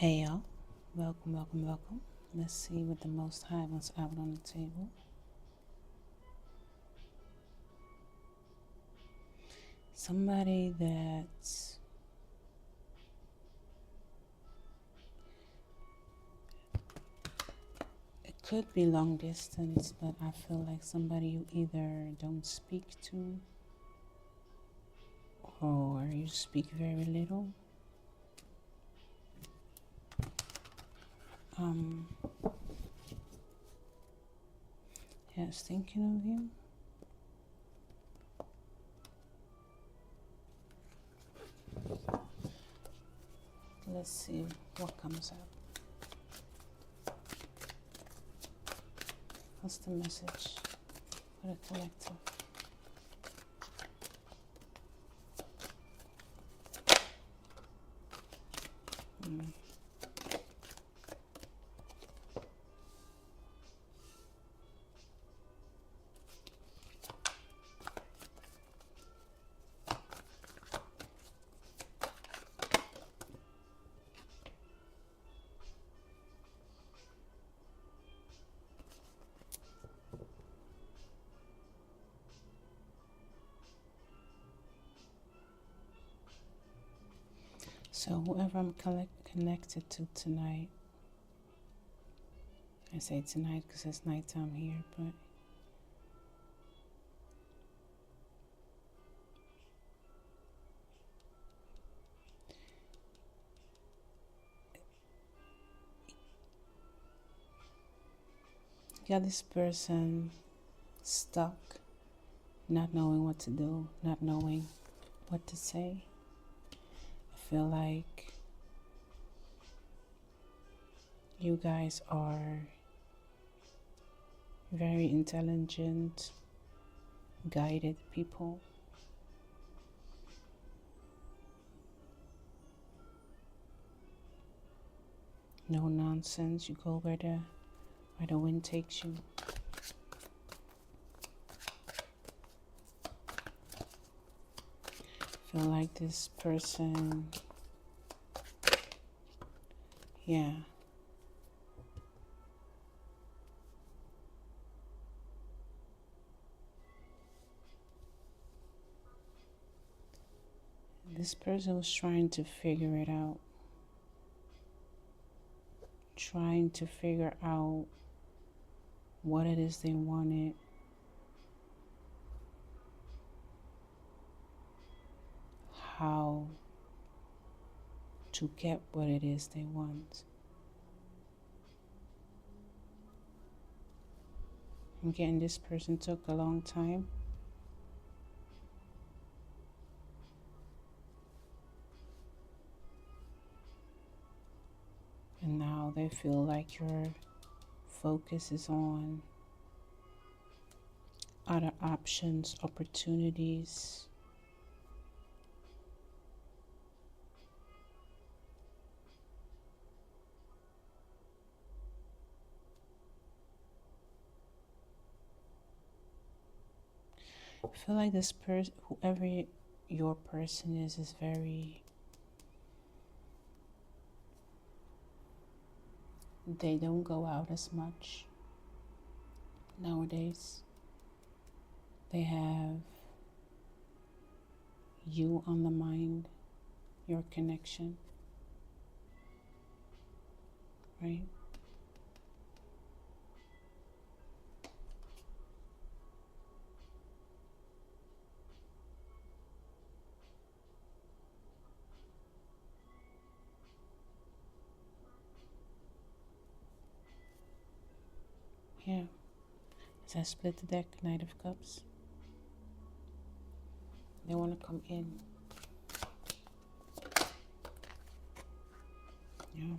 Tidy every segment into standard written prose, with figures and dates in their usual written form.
Hey y'all, welcome. Let's see what the Most High wants out on the table. Somebody that's it could be long distance, but I feel like somebody you either don't speak to or you speak very little. Um, yeah, I was thinking of you. Let's see what comes up. What's the message for the collective? So whoever I'm connected to tonight, I say tonight because it's nighttime here, but you got this person stuck, not knowing what to do, not knowing what to say. I feel like you guys are very intelligent, guided people. No nonsense. You go where the wind takes you. I feel like this person, yeah. This person was trying to figure it out. Trying to figure out what it is they wanted. How to get what it is they want. I'm getting this person took a long time. And now they feel like your focus is on other options, opportunities. I feel like this person, whoever your person is very, they don't go out as much nowadays. They have you on the mind, your connection, right? Yeah. As I split the deck, Knight of Cups. They want to come in. Yeah.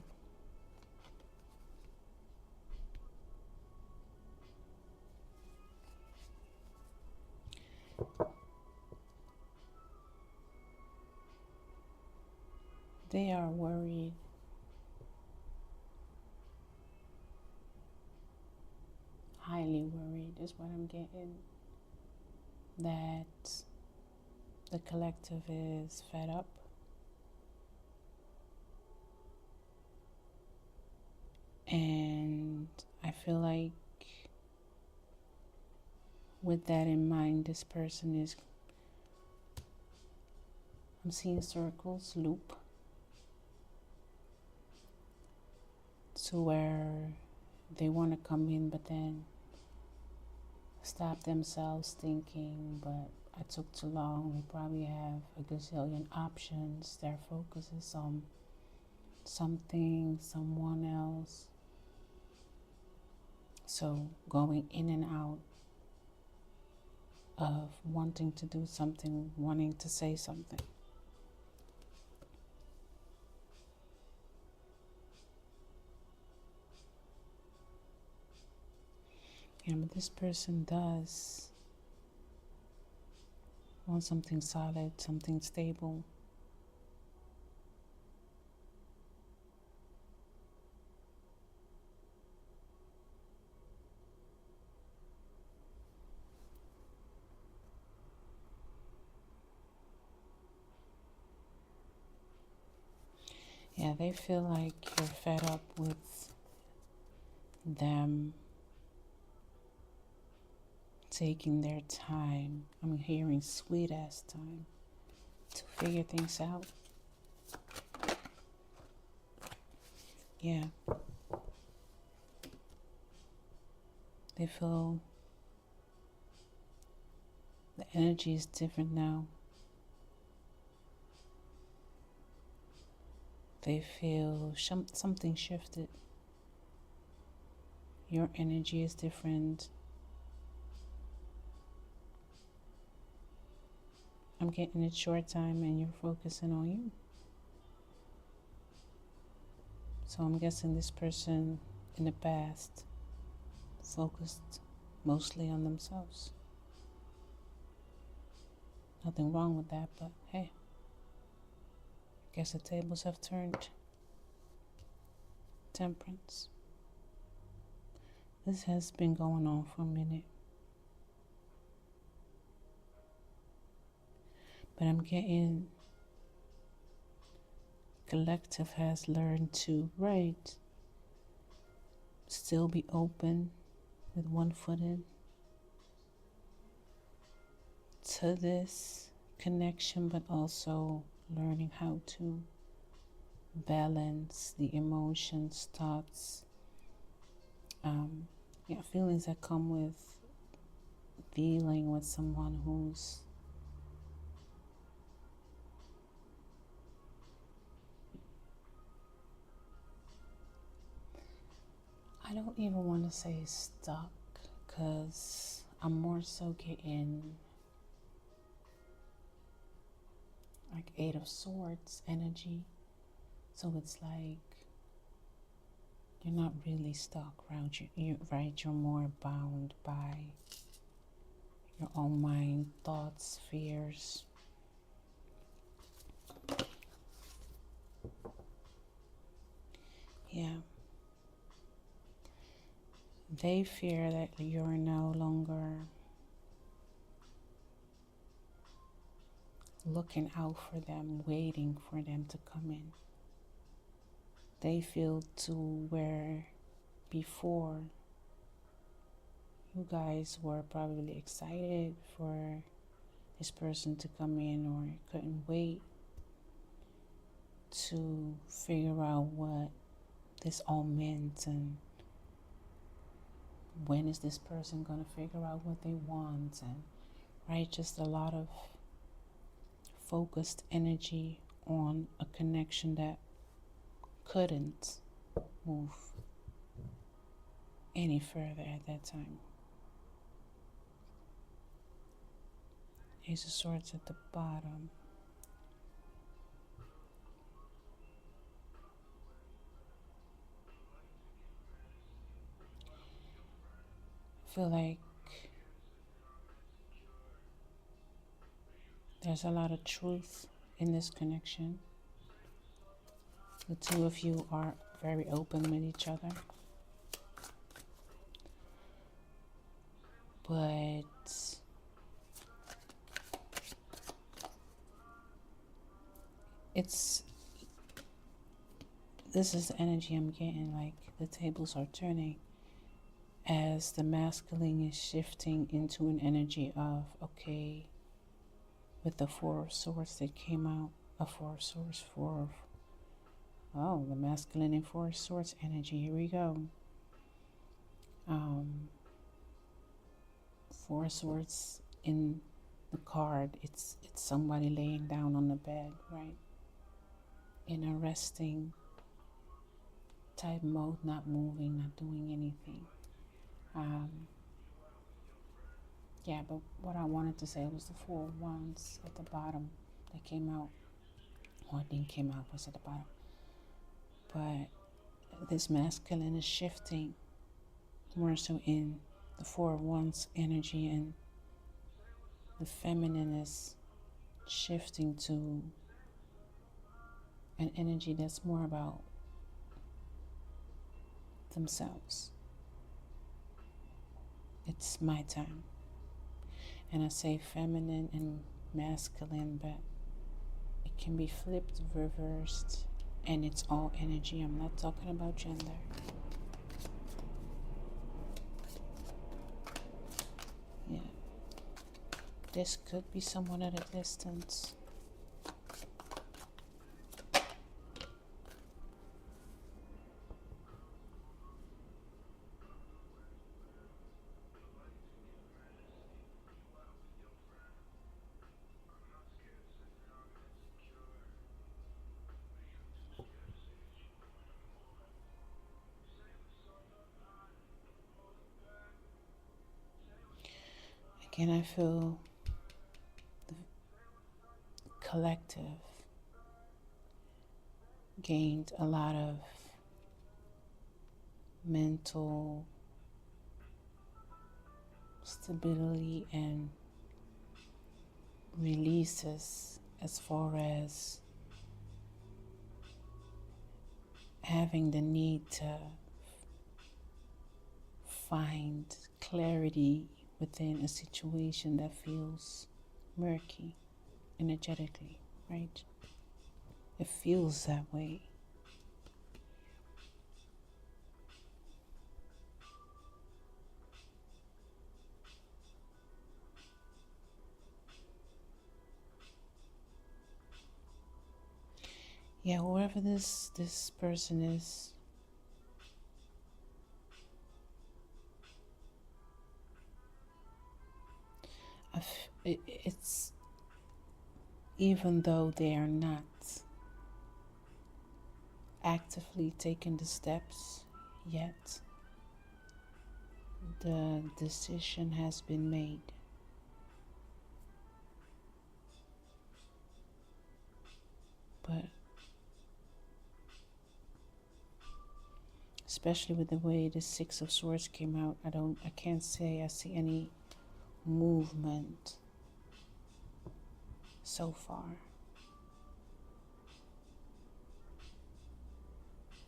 They are worried. Highly worried is what I'm getting. That the collective is fed up. with that in mind, this person is, I'm seeing circles, loop, to where they want to come in, but then stop themselves thinking, but I took too long. We probably have a gazillion options. Their focus is on something, someone else. So going in and out of wanting to do something, wanting to say something. Yeah, but this person does want something solid, something stable. Yeah, they feel like you're fed up with them taking their time. I'm hearing sweet ass time to figure things out. Yeah. They feel the energy is different now. They feel something shifted. Your energy is different. I'm getting it short time and you're focusing on you. So I'm guessing this person in the past focused mostly on themselves. Nothing wrong with that, but hey, I guess the tables have turned. Temperance. This has been going on for a minute. But I'm getting collective has learned to write, still be open with one foot in to this connection, but also learning how to balance the emotions, thoughts, feelings that come with dealing with someone who's I don't even want to say stuck, because I'm more so getting like Eight of Swords energy. So it's like you're not really stuck, right? You're more bound by your own mind, thoughts, fears. Yeah. They fear that you're no longer looking out for them, waiting for them to come in. They feel to where before you guys were probably excited for this person to come in, or couldn't wait to figure out what this all meant, and when is this person going to figure out what they want, and right, just a lot of focused energy on a connection that couldn't move any further at that time. Ace of Swords at the bottom. I feel like there's a lot of truth in this connection. The two of you are very open with each other. But this is the energy I'm getting, like the tables are turning. as the masculine is shifting into an energy of, okay, with the Four of Swords that came out, a Four of Swords, the masculine and Four of Swords energy, here we go. Four of Swords in the card, it's somebody laying down on the bed, right? In a resting type mode, not moving, not doing anything. Yeah, but what I wanted to say was the Four of Wands at the bottom that came out, or it didn't came out, was at the bottom. But this masculine is shifting more so in the Four of Wands energy, and the feminine is shifting to an energy that's more about themselves. It's my time. And I say feminine and masculine, but it can be flipped, reversed, and it's all energy. I'm not talking about gender. Yeah. This could be someone at a distance. Again, I feel the collective gained a lot of mental stability and releases as far as having the need to find clarity within a situation that feels murky energetically, right? It feels that way. Yeah, whoever this person is, it's, even though they are not actively taking the steps yet, the decision has been made. But especially with the way the Six of Swords came out, I can't say I see any movement so far.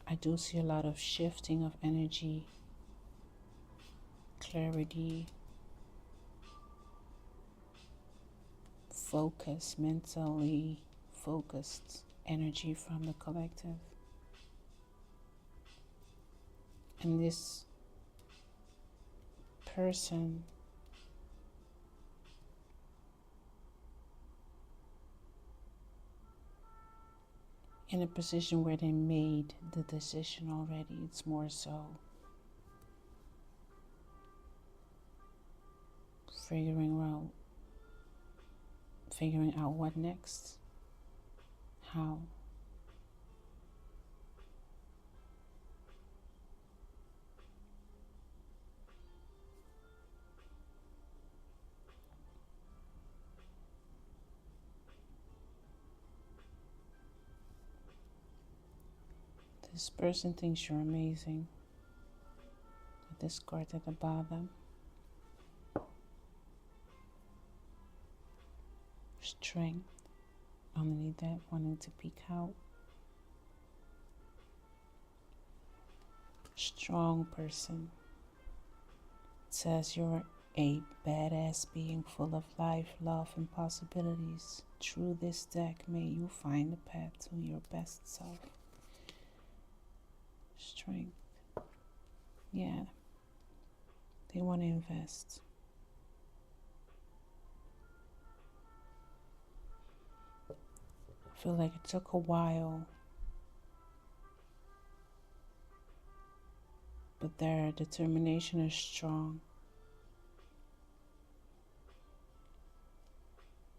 I do see a lot of shifting of energy, clarity, focus, mentally focused energy from the collective. And this person in a position where they made the decision already. It's more so figuring out what next, how. This person thinks you're amazing. With this card at the bottom. Strength. Underneath that, wanting to peek out. Strong person. It says you're a badass being full of life, love, and possibilities. Through this deck, may you find the path to your best self. Strength. Yeah. They want to invest. I feel like it took a while, but their determination is strong.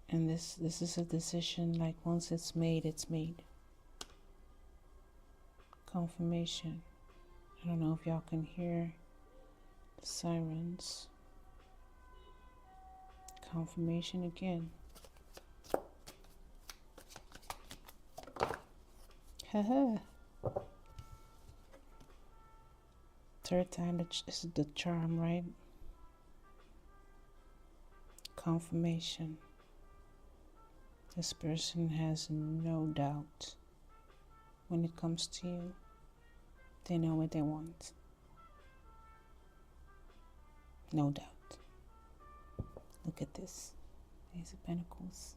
And this is a decision, like once it's made, it's made. Confirmation. I don't know if y'all can hear the sirens. Confirmation again. Haha. Third time is the charm, right? Confirmation. This person has no doubt when it comes to you. They know what they want. No doubt. Look at this. Ace of Pentacles.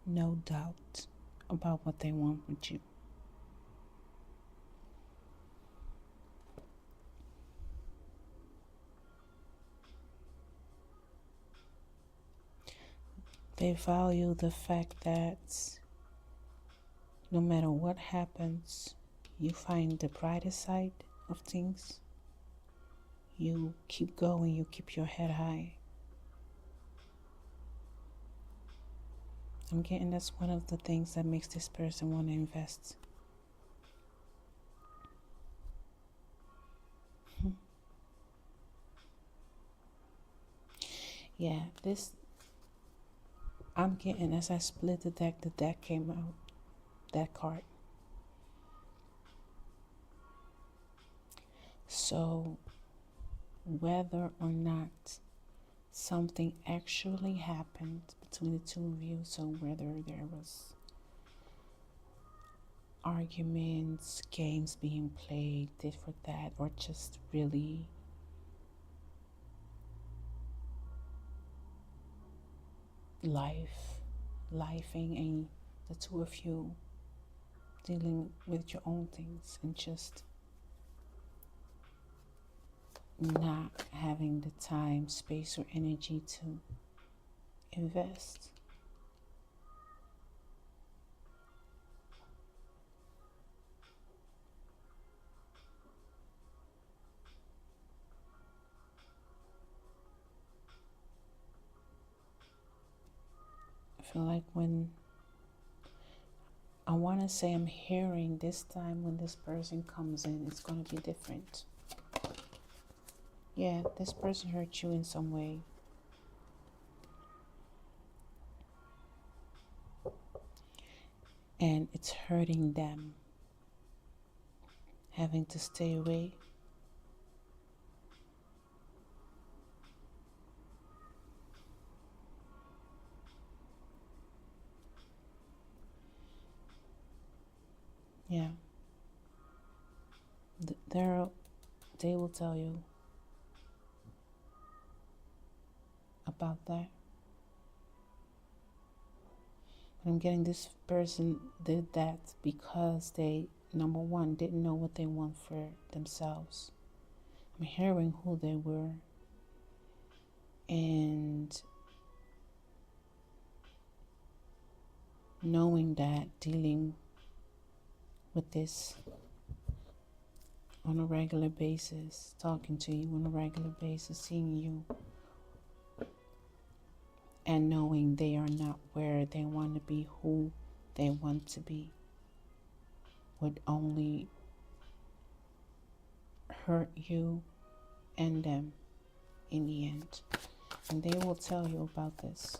No doubt about what they want with you. They value the fact that no matter what happens, you find the brighter side of things. You keep going, you keep your head high. I'm getting that's one of the things that makes this person want to invest. Yeah, this, I'm getting, as I split the deck came out, that card. So, whether or not something actually happened between the two of you, so whether there was arguments, games being played, this or that, or just really lifing, and the two of you dealing with your own things and just not having the time, space, or energy to invest. I feel like I want to say I'm hearing this time when this person comes in, it's going to be different. Yeah, this person hurt you in some way. And it's hurting them. Having to stay away. Yeah. They will tell you about that. But I'm getting this person did that because they, number one, didn't know what they want for themselves. I'm hearing who they were. And knowing that, dealing with this on a regular basis, talking to you on a regular basis, seeing you, and knowing they are not where they want to be, who they want to be, would only hurt you and them in the end. And they will tell you about this,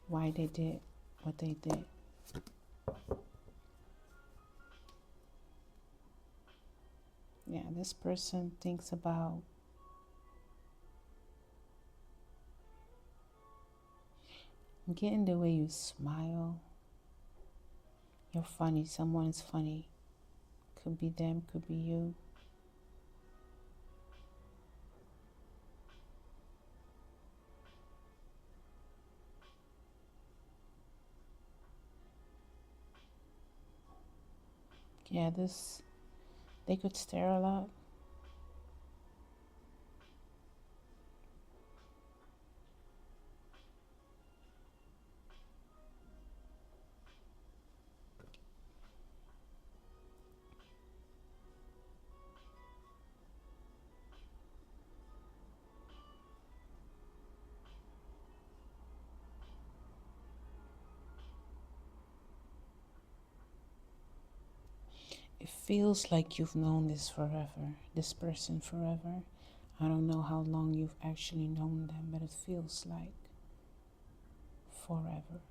why they did what they did. Yeah, this person thinks about getting the way you smile. You're funny. Someone is funny. Could be them, could be you. Yeah, this They could stare a lot. It feels like you've known this person forever. I don't know how long you've actually known them, but it feels like forever.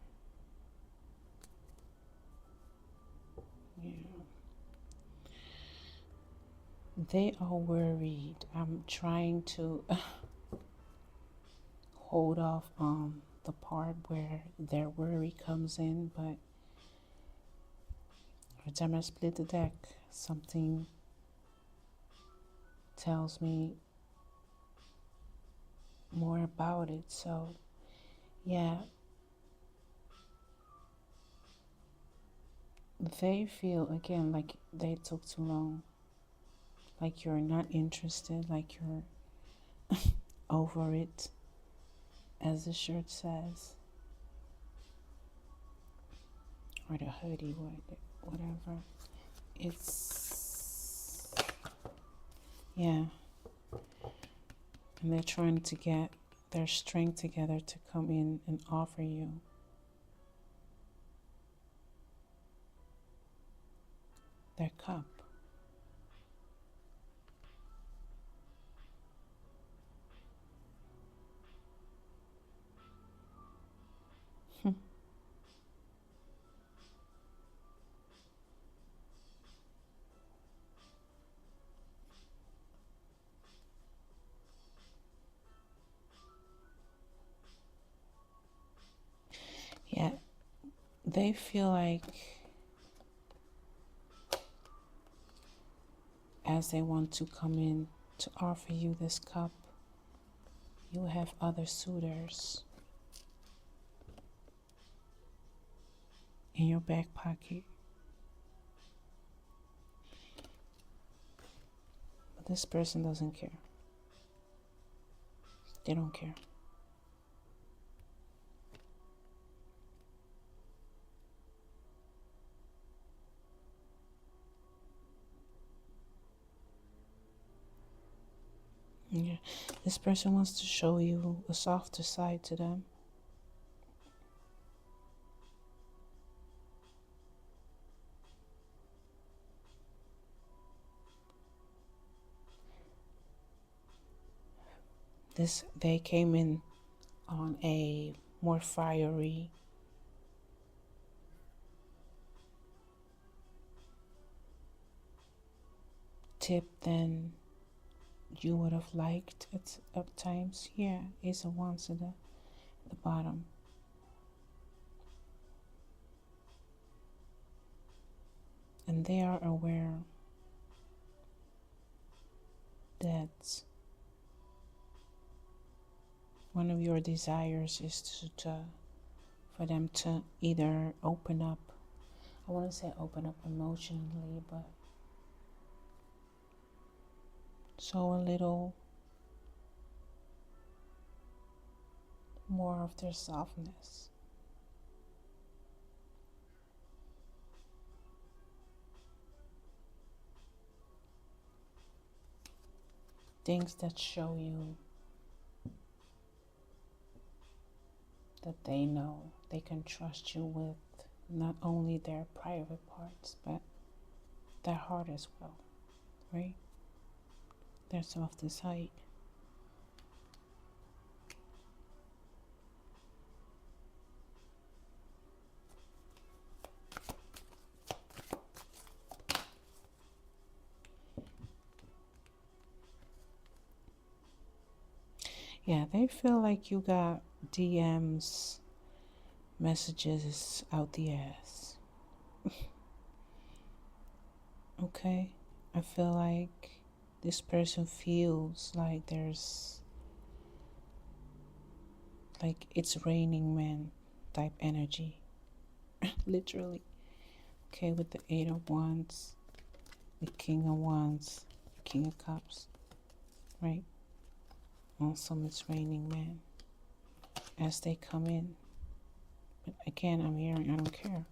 Yeah. They are worried. I'm trying to hold off on the part where their worry comes in, but every time I split the deck, something tells me more about it. So, yeah, they feel again like they took too long, like you're not interested, like you're over it, as the shirt says, or the hoodie, whatever. It's, yeah, and they're trying to get their strength together to come in and offer you their cup. Yeah, they feel like as they want to come in to offer you this cup, you have other suitors in your back pocket. But this person doesn't care. They don't care. Yeah. This person wants to show you a softer side to them. They came in on a more fiery tip than you would have liked at times. Yeah, Ace of Wands at the bottom. And they are aware that one of your desires is for them to either open up. I want to say open up emotionally, but show a little more of their softness. Things that show you that they know they can trust you with not only their private parts, but their heart as well, right? Their softest side. Yeah, they feel like you got DMs, messages out the ass. Okay? I feel like this person feels like there's like it's raining men type energy. Literally. Okay, with the 8 of Wands. the King of Wands, King of Cups, right? Also, it's raining men as they come in. But again, I'm hearing, I don't care.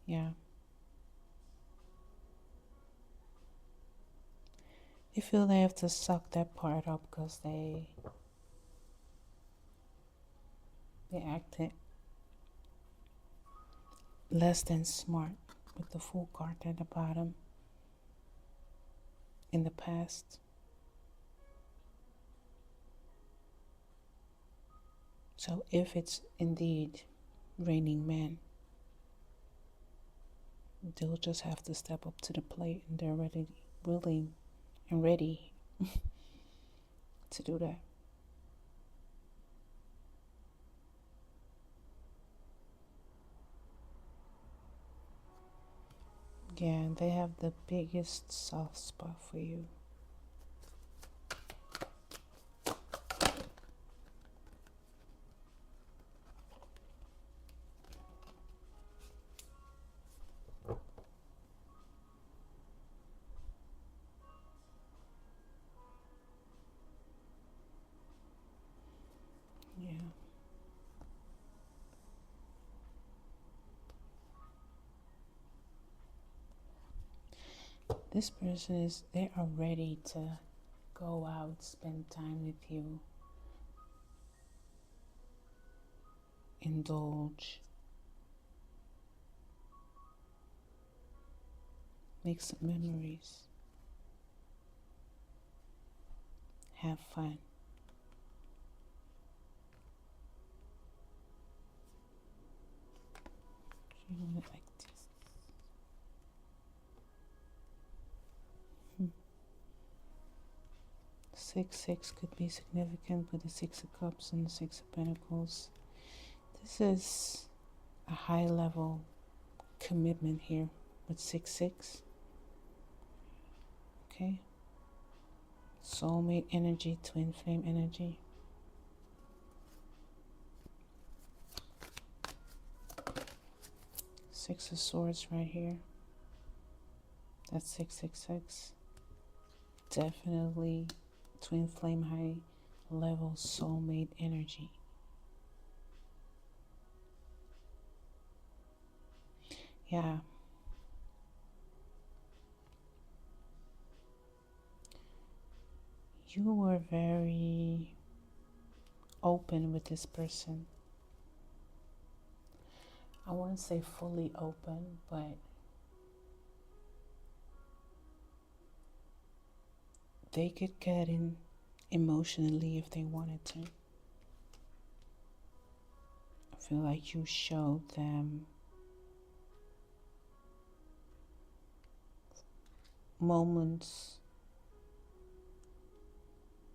Yeah. They feel they have to suck that part up because they acted less than smart with the Fool card at the bottom in the past. So if it's indeed raining men, they'll just have to step up to the plate, and they're ready, willing and ready to do that. Yeah, and they have the biggest soft spot for you. Yeah. This person they are ready to go out, spend time with you, indulge, make some memories, have fun. You want it like this. 6-6 could be significant with the 6 of Cups and the 6 of Pentacles. This is a high level commitment here with 6-6. Okay. Soulmate energy, twin flame energy. Six of Swords right here. That's 666. Definitely twin flame high level soulmate energy. Yeah. You were very open with this person. I wouldn't say fully open, but they could get in emotionally if they wanted to. I feel like you showed them moments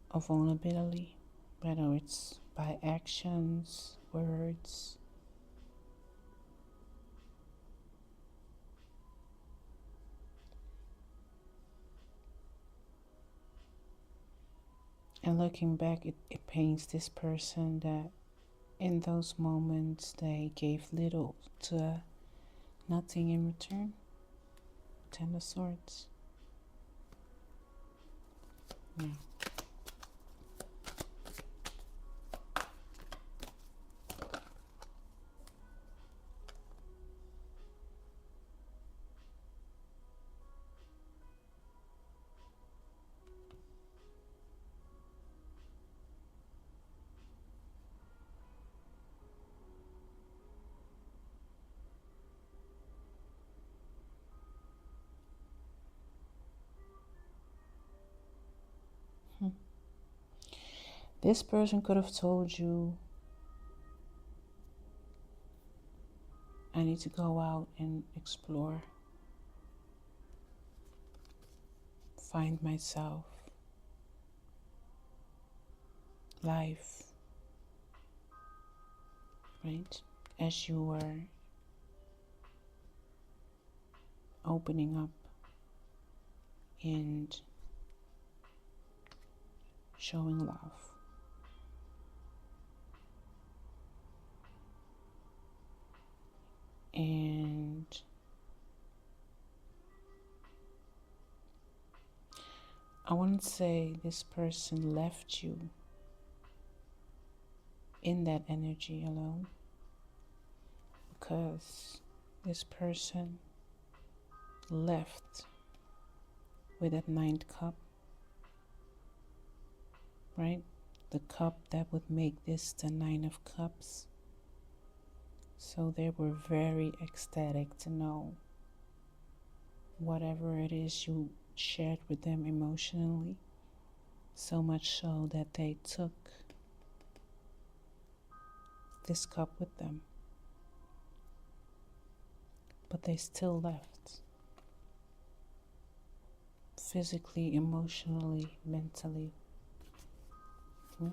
of vulnerability, whether it's by actions, words. And looking back, it pains this person that in those moments they gave little to nothing in return. 10 of Swords. Yeah. This person could have told you, I need to go out and explore, find myself, life, right? As you were opening up and showing love. And I wouldn't say this person left you in that energy alone, because this person left with that ninth cup, right? The cup that would make this the Nine of Cups. So they were very ecstatic to know whatever it is you shared with them emotionally, so much so that they took this cup with them. But they still left. Physically, emotionally, mentally. Yeah.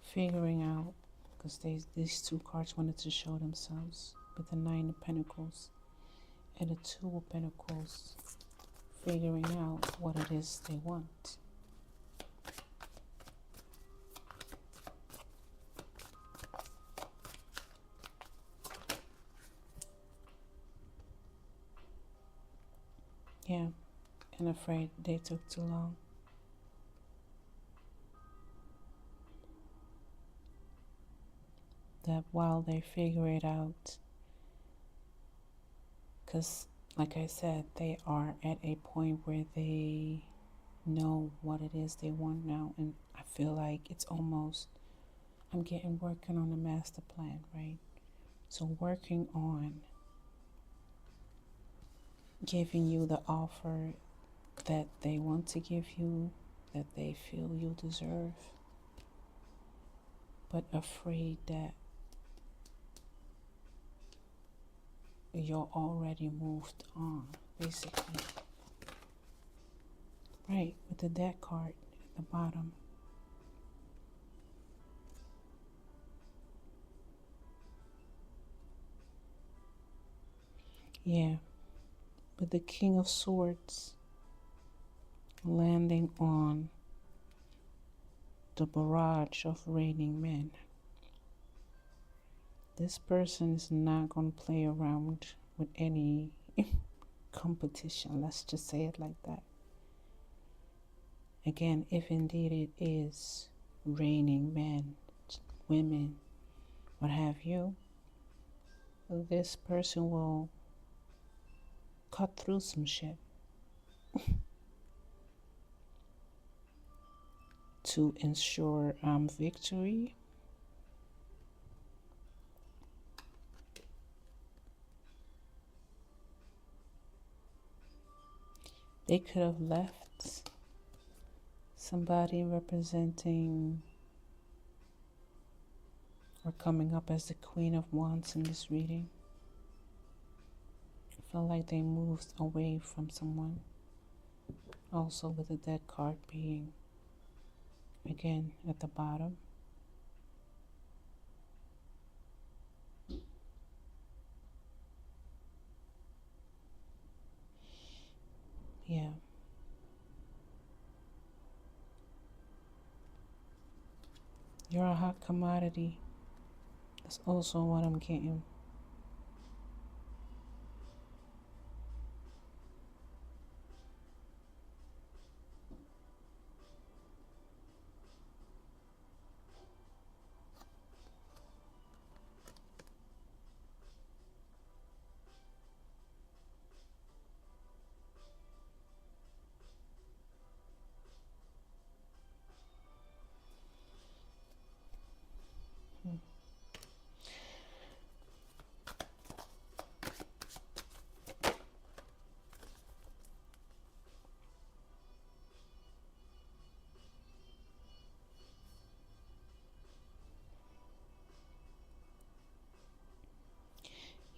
Figuring out, because these two cards wanted to show themselves with the Nine of Pentacles and the Two of Pentacles, figuring out what it is they want. Yeah, and afraid they took too long. That while they figure it out, because like I said, they are at a point where they know what it is they want now, and I feel like it's almost, I'm working on a master plan, right? So working on giving you the offer that they want to give you, that they feel you deserve, but afraid that you're already moved on, basically. Right, with the deck card at the bottom. Yeah, with the King of Swords landing on the barrage of raining men. This person is not going to play around with any competition. Let's just say it like that. Again, if indeed it is raining men, women, what have you, this person will cut through some shit to ensure victory. They could have left somebody representing or coming up as the Queen of Wands in this reading. I feel like they moved away from someone. Also with the dead card being, again, at the bottom. Yeah. You're a hot commodity. That's also what I'm getting.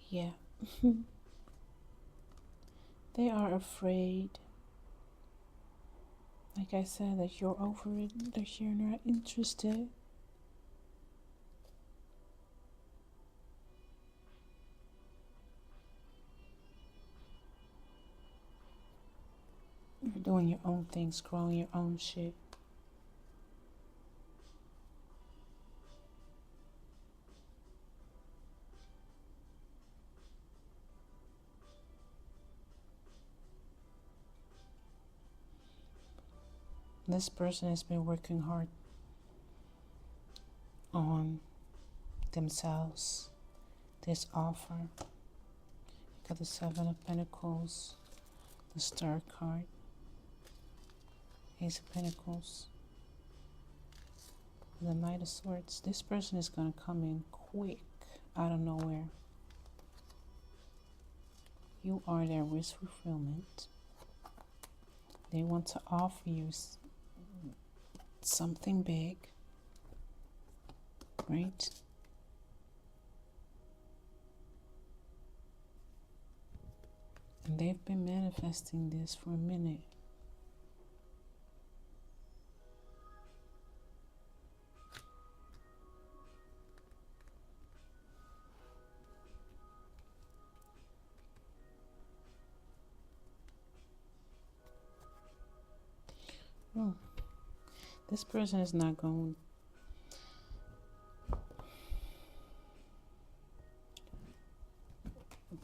Yeah. They are afraid, like I said, that you're over it, that you're not interested. doing your own things, growing your own shit. This person has been working hard on themselves. This offer. Got the Seven of Pentacles, the Star card, Ace of Pentacles, the Knight of Swords. This person is going to come in quick, out of nowhere. You are their wish fulfillment. They want to offer you something big, right? And they've been manifesting this for a minute. Oh, this person is not going.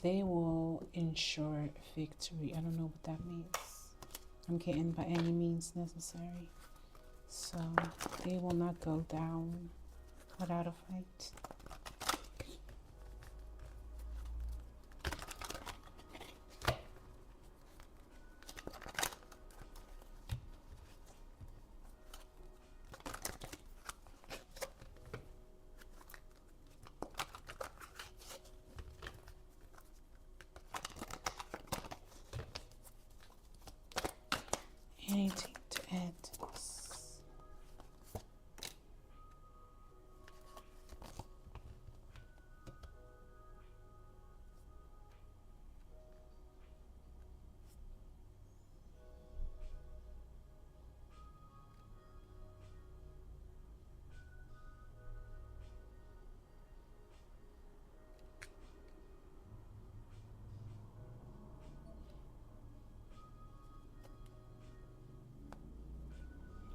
They will ensure victory. I don't know what that means. I'm getting by any means necessary. So they will not go down without a fight. Anything to add to this?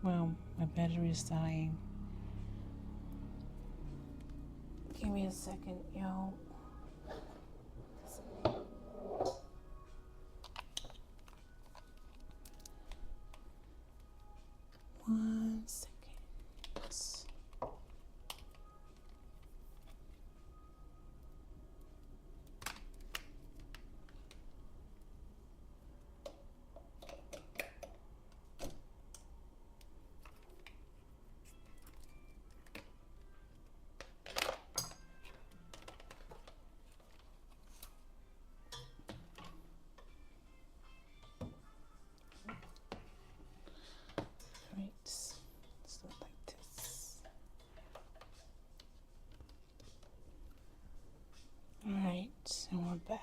Well, my battery is dying. Give me a second, yo. One second. Right. Let's do it like this. Alright, and we're back.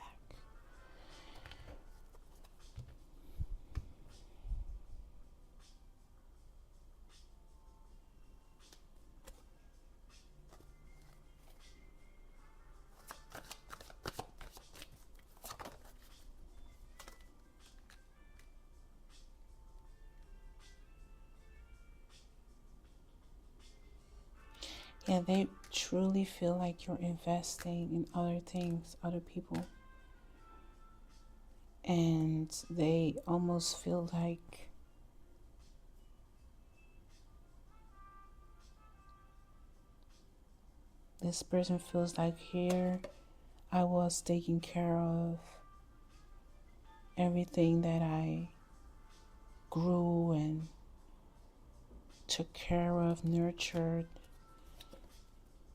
Yeah, they truly feel like you're investing in other things, other people. And they almost feel like this person feels like here I was taking care of everything that I grew and took care of, nurtured,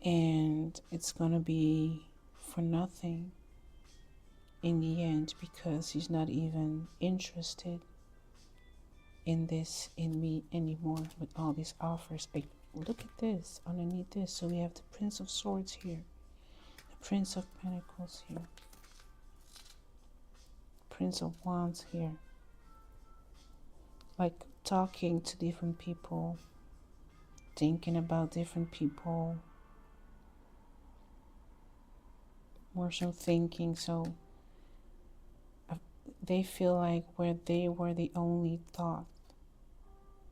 and it's gonna be for nothing in the end because he's not even interested in me anymore with all these offers. Like, look at this underneath this. So we have the Prince of Swords here, the Prince of Pentacles here, Prince of Wands here. Like talking to different people, thinking about different people, more so thinking. So they feel like where they were the only thought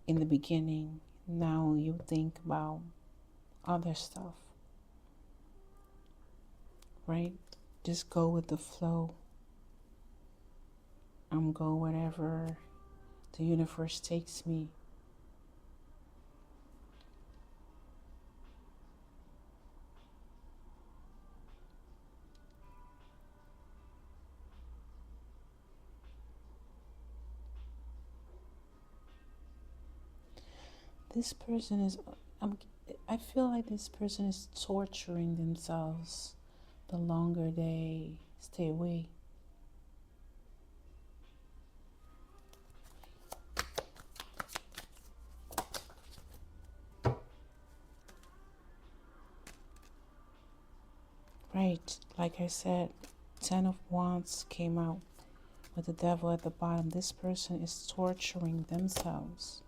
in the beginning, now you think about other stuff, right? Just go with the flow. I'm go wherever the universe takes me. This person is, I'm, I feel like this person is torturing themselves the longer they stay away. Right, like I said, 10 of Wands came out with the devil at the bottom. This person is torturing themselves.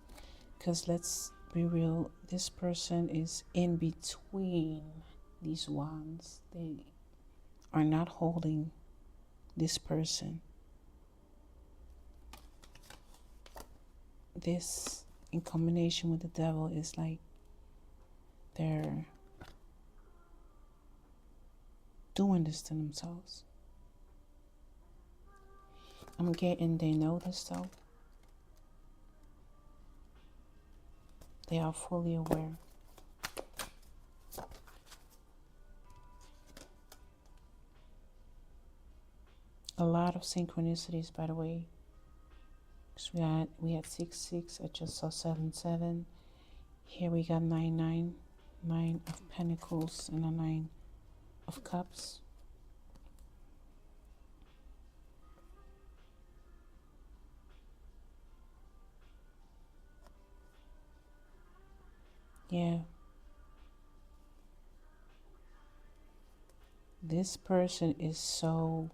Because let's be real, this person is in between these wands. They are not holding this person. This, in combination with the devil, is like they're doing this to themselves. I'm getting they know this though. They are fully aware. A lot of synchronicities, by the way. Because we had 6-6. I just saw 7-7. Here we got 9-9. 9 of Pentacles and a 9 of Cups. Yeah. This person is so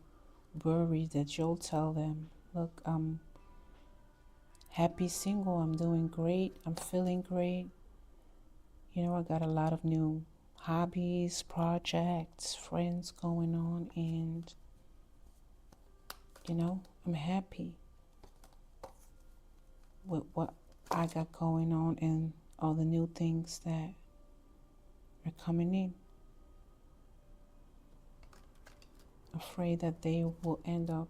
worried that you'll tell them, look, I'm happy single, I'm doing great, I'm feeling great. You know, I got a lot of new hobbies, projects, friends going on, and, you know, I'm happy with what I got going on and all the new things that are coming in. Afraid that they will end up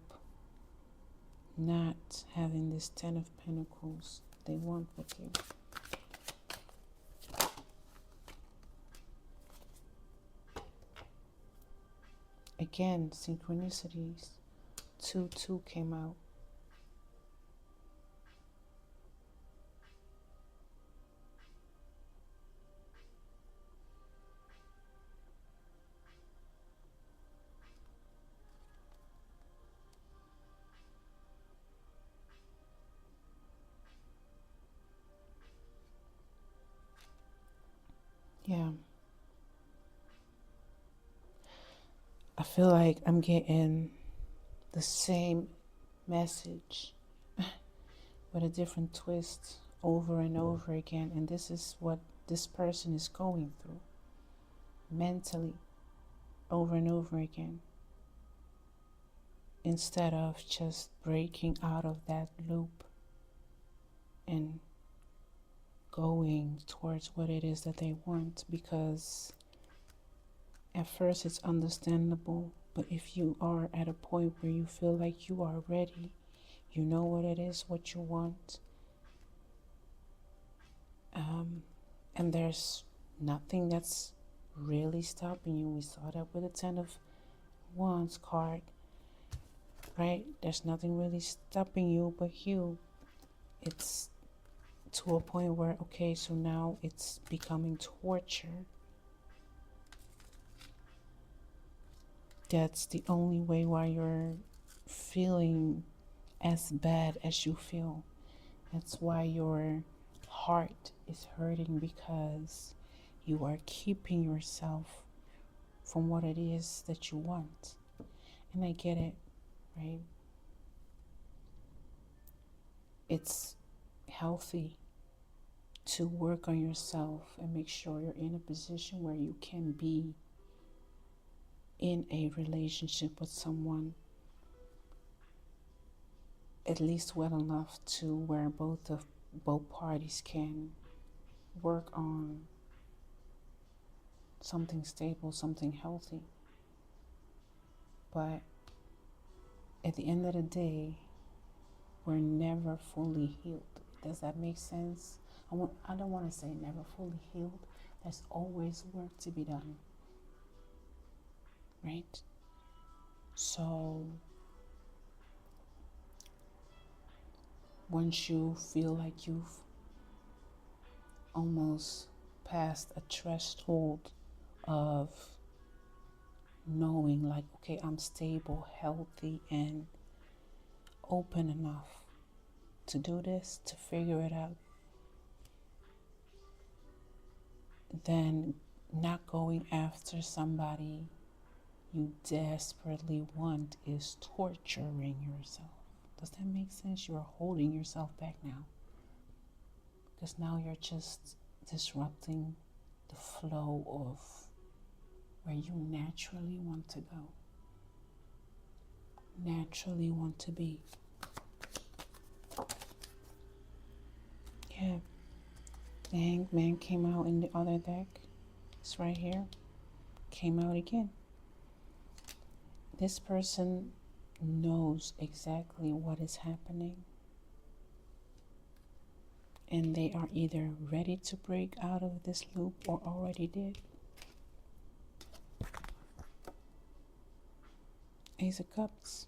not having this 10 of Pentacles they want with you. Again, synchronicities. 2-2 came out. Yeah. I feel like I'm getting the same message with a different twist over and over again. And this is what this person is going through mentally over and over again. Instead of just breaking out of that loop and going towards what it is that they want, because at first it's understandable, but if you are at a point where you feel like you are ready, you know what it is, what you want, and there's nothing that's really stopping you. We saw that with the 10 of Wands card, right? There's nothing really stopping you but you. It's to a point where, okay, so now it's becoming torture. That's the only way why you're feeling as bad as you feel. That's why your heart is hurting, because you are keeping yourself from what it is that you want. And I get it, right? It's healthy to work on yourself and make sure you're in a position where you can be in a relationship with someone at least well enough to where both parties can work on something stable, something healthy. But at the end of the day, we're never fully healed. Does that make sense? I don't want to say never fully healed. There's always work to be done, right? So once you feel like you've almost passed a threshold of knowing, like, okay, I'm stable, healthy, and open enough to do this, to figure it out, then not going after somebody you desperately want is torturing yourself. Does that make sense? You're holding yourself back now, because now you're just disrupting the flow of where you naturally want to go, naturally want to be. Yeah, the Hangman came out in the other deck. It's right here. Came out again. This person knows exactly what is happening, and they are either ready to break out of this loop or already did. Ace of Cups.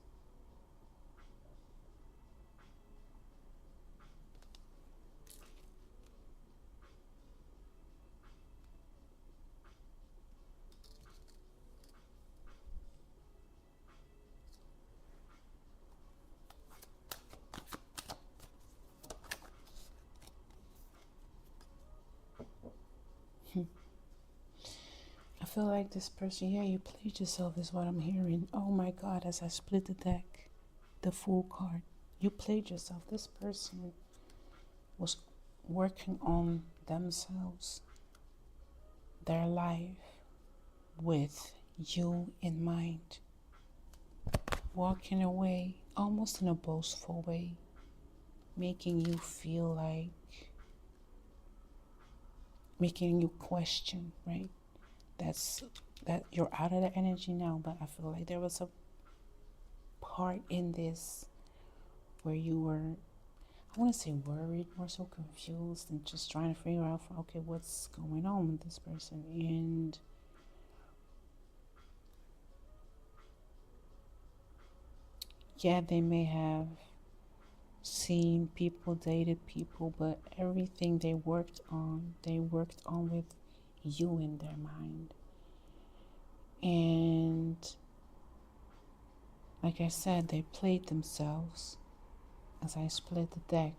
I feel like this person, yeah, you played yourself is what I'm hearing. Oh my God, as I split the deck, the Fool card, you played yourself. This person was working on themselves, their life, with you in mind, walking away almost in a boastful way, making you feel like, making you question, right? That you're out of the energy now, but I feel like there was a part in this where you were, I want to say worried, more so confused, and just trying to figure out, okay, what's going on with this person. And yeah, they may have seen people, dated people, but everything they worked on with you in their mind. And like I said, they played themselves. As I split the deck,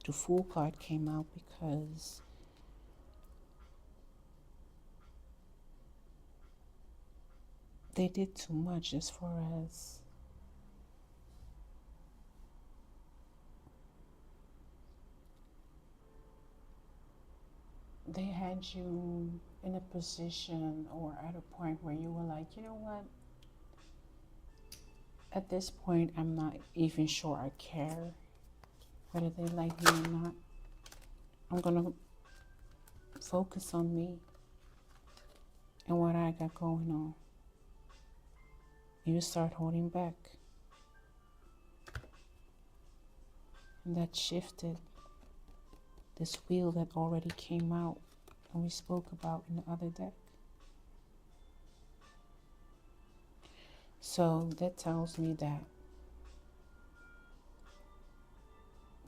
the Fool card came out because they did too much as far as they had you in a position or at a point where you were like, you know what? At this point, I'm not even sure I care whether they like me or not. I'm going to focus on me and what I got going on. You start holding back. And that shifted this wheel that already came out and we spoke about in the other deck. So that tells me that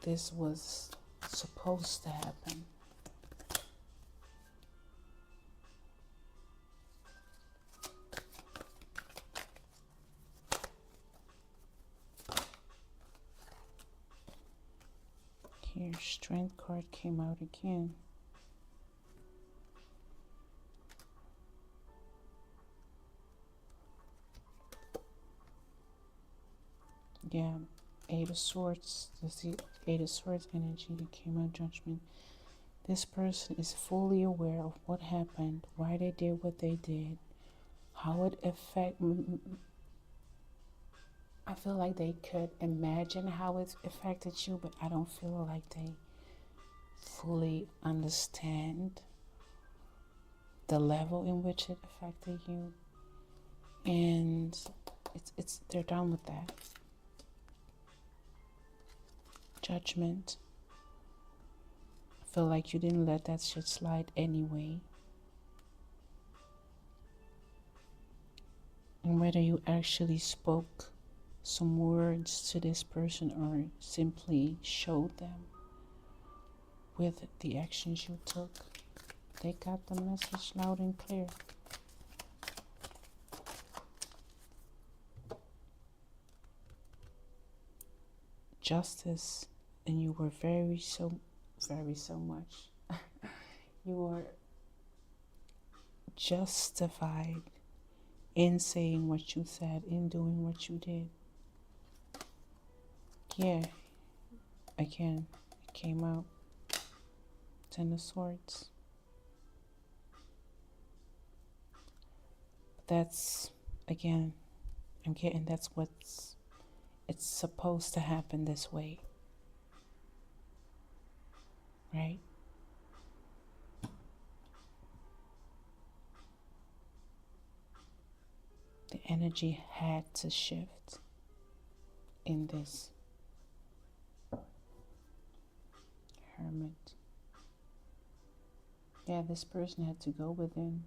this was supposed to happen. Here, Strength card came out again. Yeah, Eight of Swords. That's the Eight of Swords energy that came out, Judgment. This person is fully aware of what happened, why they did what they did, how it I feel like they could imagine how it affected you, but I don't feel like they fully understand the level in which it affected you. And it's they're done with that. Judgment. I feel like you didn't let that shit slide anyway. And whether you actually spoke some words to this person or simply showed them with the actions you took, they got the message loud and clear. Justice, and you were very so much. You were justified in saying what you said, in doing what you did. Yeah, again, it came out. Ten of Swords. That's, again, I'm getting that's what's, it's supposed to happen this way. Right? The energy had to shift in this. Hermit. Yeah, this person had to go within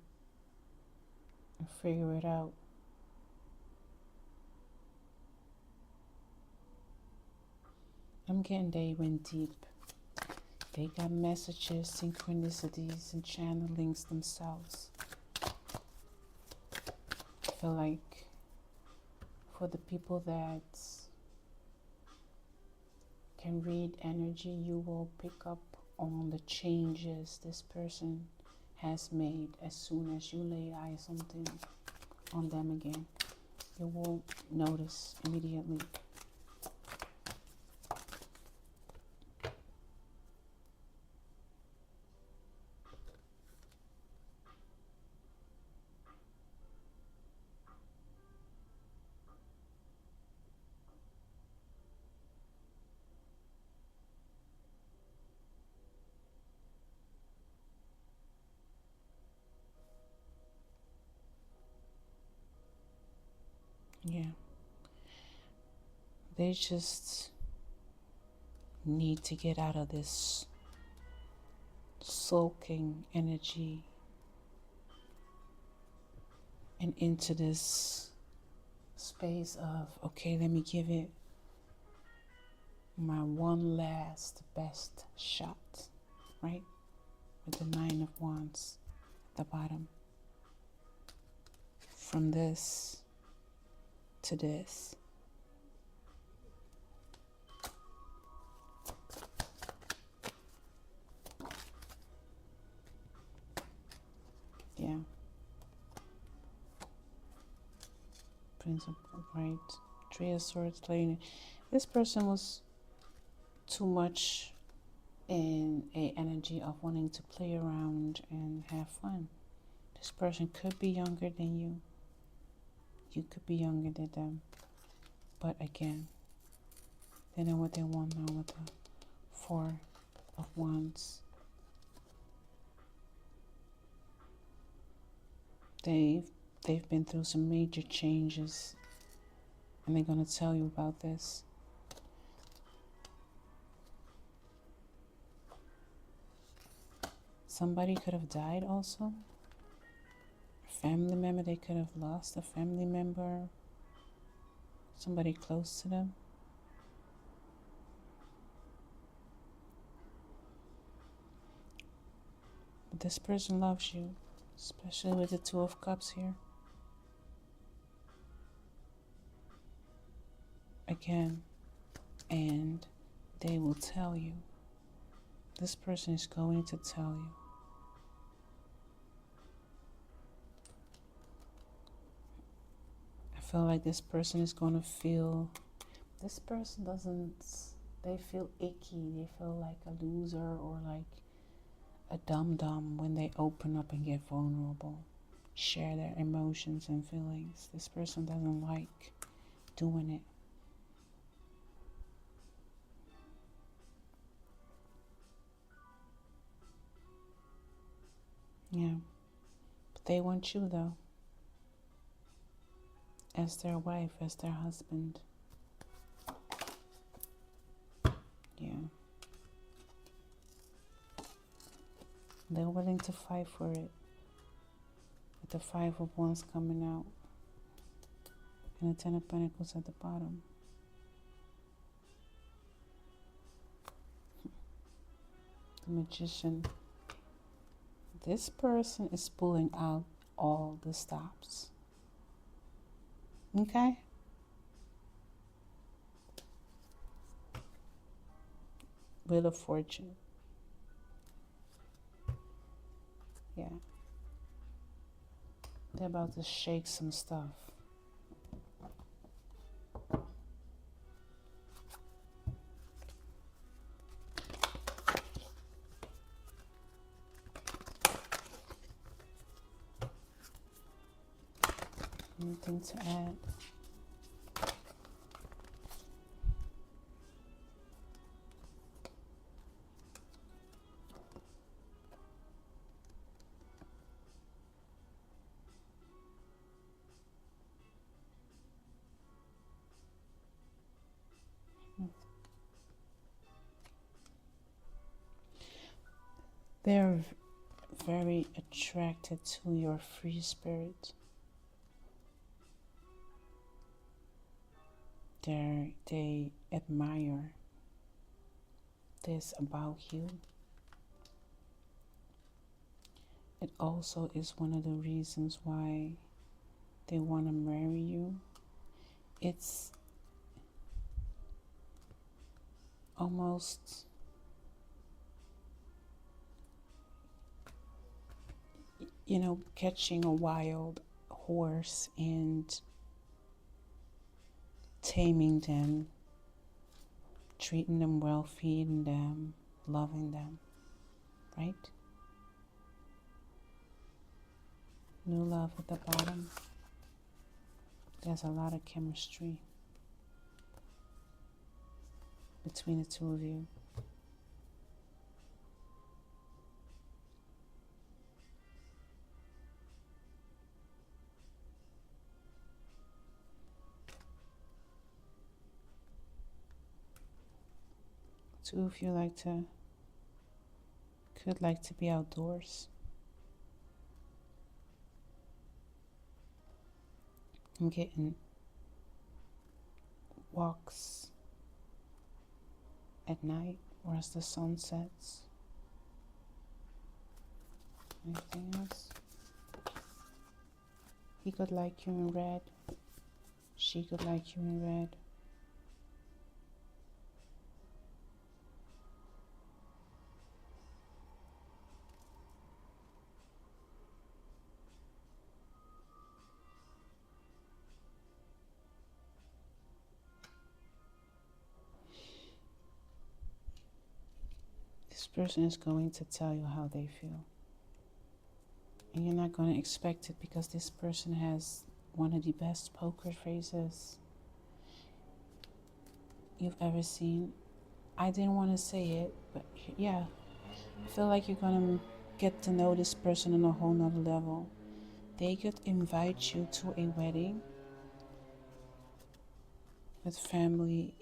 and figure it out. I'm getting they went deep. They got messages, synchronicities, and channelings themselves. I feel like for the people that can read energy, you will pick up on the changes this person has made as soon as you lay eyes on them again. You will notice immediately. Yeah. They just need to get out of this sulking energy and into this space of, okay, let me give it my one last best shot, right? With the Nine of Wands at the bottom. From this to this. Yeah. Principle, right? Three of Swords playing. This person was too much in a energy of wanting to play around and have fun. This person could be younger than you. You could be younger than them. But again, they know what they want now with the Four of Wands. They've been through some major changes, and they're going to tell you about this. Somebody could have died also. A family member, they could have lost a family member. Somebody close to them. But this person loves you, especially with the Two of Cups here. Again, and they will tell you. This person is going to tell you. I feel like this person is going to feel, this person doesn't, they feel icky. They feel like a loser or like a dum-dum when they open up and get vulnerable, share their emotions and feelings. This person doesn't like doing it. Yeah. But they want you, though, as their wife, as their husband. Yeah. They're willing to fight for it. With the Five of Wands coming out. And the Ten of Pentacles at the bottom. The Magician. This person is pulling out all the stops. Okay? Wheel of Fortune. Yeah. They're about to shake some stuff. Anything to add? They're very attracted to your free spirit. They admire this about you. It also is one of the reasons why they want to marry you. It's almost, you know, catching a wild horse and taming them, treating them well, feeding them, loving them, right? New love at the bottom. There's a lot of chemistry between the two of you. Two of you could like to be outdoors. And getting walks at night or as the sun sets. Anything else? He could like you in red. She could like you in red. This person is going to tell you how they feel. And you're not going to expect it because this person has one of the best poker faces you've ever seen. I didn't want to say it, but yeah. I feel like you're going to get to know this person on a whole nother level. They could invite you to a wedding with family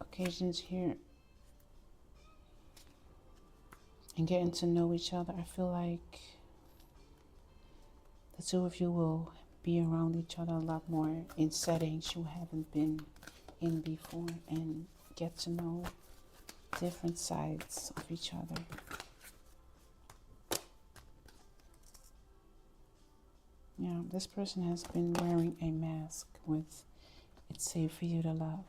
occasions here and getting to know each other. I feel like the two of you will be around each other a lot more in settings you haven't been in before and get to know different sides of each other. Yeah, this person has been wearing a mask with "It's safe for you to love."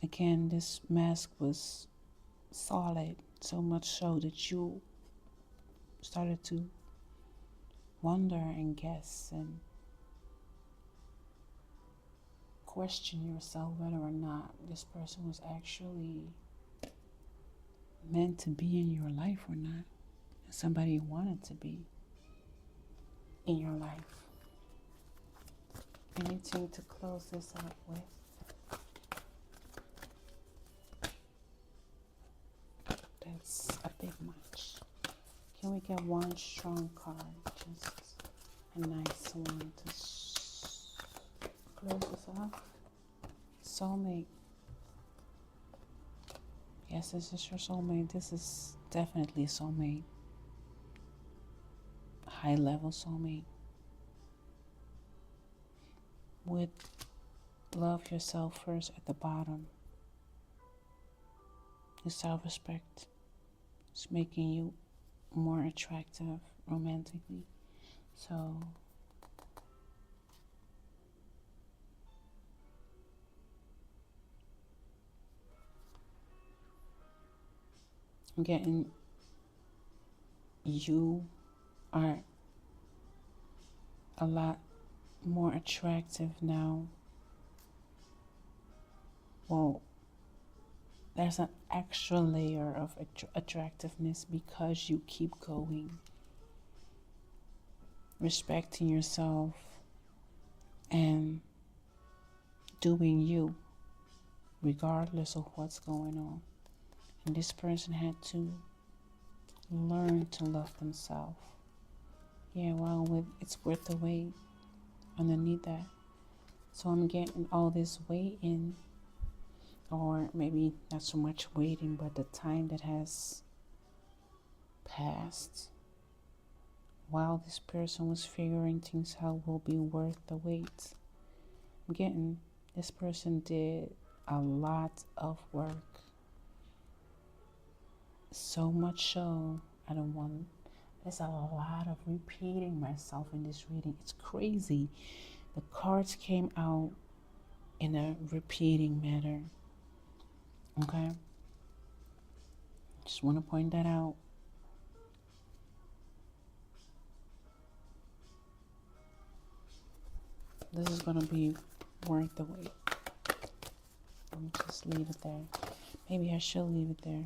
Again, this mask was solid, so much so that you started to wonder and guess and question yourself whether or not this person was actually meant to be in your life or not. Somebody you wanted to be in your life. Anything to close this out with? That's a big one. we get one strong card, just a nice one to close this off. Soulmate. Yes, this is your soulmate. This is definitely a soulmate. High level soulmate. Would love yourself first at the bottom. Your self-respect is making you more attractive romantically. So I'm getting you are a lot more attractive now. Well, there's an extra layer of attractiveness because you keep going, respecting yourself and doing you regardless of what's going on. And this person had to learn to love themselves. Yeah, well, it's worth the wait underneath that. So I'm getting all this waiting, or maybe not so much waiting, but the time that has passed while this person was figuring things out will be worth the wait. I'm getting this person did a lot of work. So much so, there's a lot of repeating myself in this reading. It's crazy. The cards came out in a repeating manner. Okay? Just want to point that out. This is going to be worth the wait. Let me just leave it there. Maybe I should leave it there.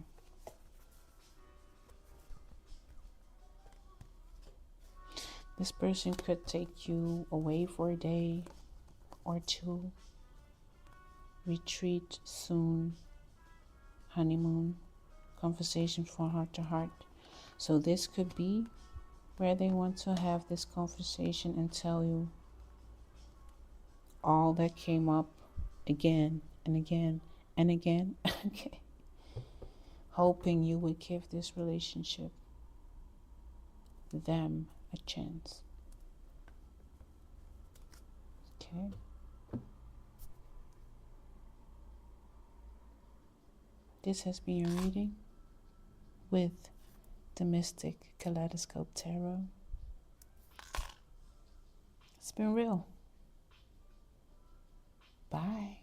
This person could take you away for a day or two. Retreat soon. Honeymoon. Conversation from heart to heart. So this could be where they want to have this conversation and tell you all that came up again and again and again. Okay. Hoping you would give this relationship them a chance. Okay. This has been your reading with the Mystic Kaleidoscope Tarot. It's been real. Bye.